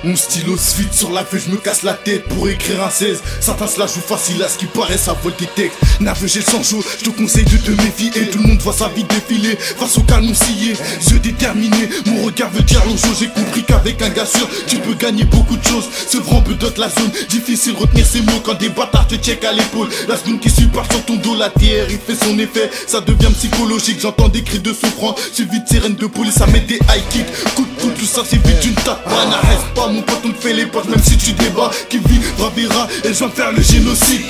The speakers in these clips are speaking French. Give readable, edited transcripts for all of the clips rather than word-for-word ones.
Mon stylo se vide sur la feuille, je me casse la tête pour écrire un 16. Certains se la jouent facile, à ce qui paraît ça vole tes textes. Naveux j'ai le sang chaud, je te conseille de te méfier. Et tout le monde voit sa vie défiler, face au calme scié. Yeux déterminés, mon regard veut dire l'enjeu. J'ai compris qu'avec un gars sûr, tu peux gagner beaucoup de choses. Ce franc bedote la zone, difficile retenir ses mots quand des bâtards te check à l'épaule. La seconde qui suit part sur ton dos, la TR il fait son effet. Ça devient psychologique, j'entends des cris de souffrance. Suivi de sirène de police, ça met des high kicks. Coup de coude, tout ça c'est vite une tape. N'arrête pas mon pote, on te fait les poches, même si tu débats. Qui vit, bravira, et je viens faire le génocide.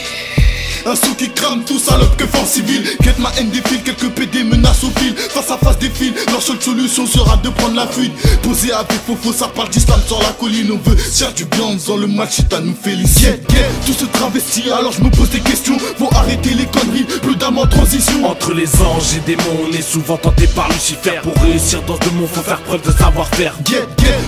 Un saut qui crame tout salope que force civile. Quête ma haine défile, quelques PD menacent au fil. Face à face défile, leur seule solution sera de prendre la fuite. Posé avec Fofo, ça parle d'islam sur la colline. On veut faire du bien en faisant le mal, Chita nous félicite. Tout se travestit, alors je me pose des questions. Faut arrêter les conneries, plus d'âme en transition. Entre les anges et démons, on est souvent tenté par Lucifer. Pour réussir dans ce monde, faut faire preuve de savoir-faire.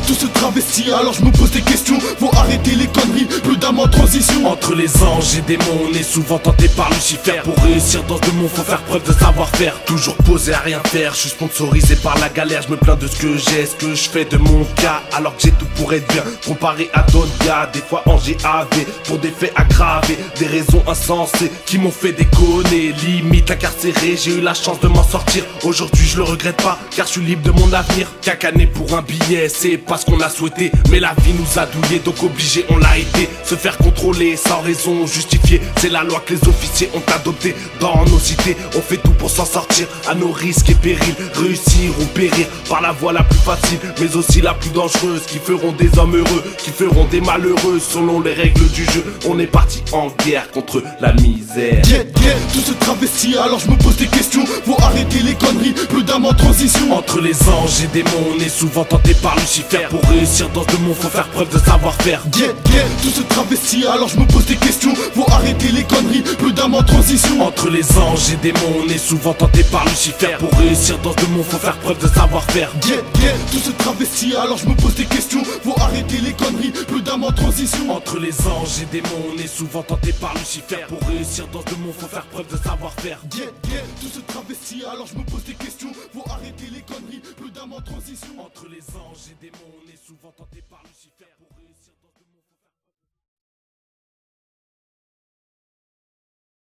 Tout se travestit, alors je me pose des questions. Faut arrêter les conneries, plus d'âme en transition. Entre les anges et démons, on est souvent tenté par Lucifer. Pour réussir dans ce monde, faut faire preuve de savoir-faire. Toujours posé à rien faire, je suis sponsorisé par la galère. Je me plains de ce que j'ai, ce que je fais de mon cas. Alors que j'ai tout pour être bien, comparé à d'autres gars. Des fois en GAV, pour des faits aggravés. Des raisons insensées qui m'ont fait déconner. Limite incarcéré, j'ai eu la chance de m'en sortir. Aujourd'hui je le regrette pas, car je suis libre de mon avenir. Cacaner pour un billet, c'est pas ce qu'on a souhaité. Mais la vie nous a douillés, donc obligé on l'a été. Se faire contrôler sans raison justifiée, c'est la loi que les officiers ont adoptée. Dans nos cités, on fait tout pour s'en sortir, à nos risques et périls. Réussir ou périr par la voie la plus facile, mais aussi la plus dangereuse, qui feront des hommes heureux, qui feront des malheureux. Selon les règles du jeu, on est parti en guerre contre la misère. Tout se travestit, alors je me pose des questions. Faut arrêter les conneries, plus d'âme en transition. Entre les anges et démons, on est souvent tenté par Lucifer. Pour réussir dans ce monde, faut faire preuve de savoir-faire. Tout se travestit, alors je me pose des questions. Faut arrêter les conneries, plus d'âme en transition. Entre les anges et démons, on est souvent tenté par Lucifer. Pour réussir dans ce monde, faut faire preuve de savoir-faire. Tout se travestit, alors je me pose des questions. Faut arrêter les conneries, plus d'âme en transition. Entre les anges et démons, on est souvent tenté par Lucifer. Pour réussir dans ce monde, faut faire preuve de savoir-faire. Tout se travestit, alors je me pose des questions. Faut arrêter les conneries, plus d'âme en transition. Entre les anges et démons, on est souvent tenté par Lucifer.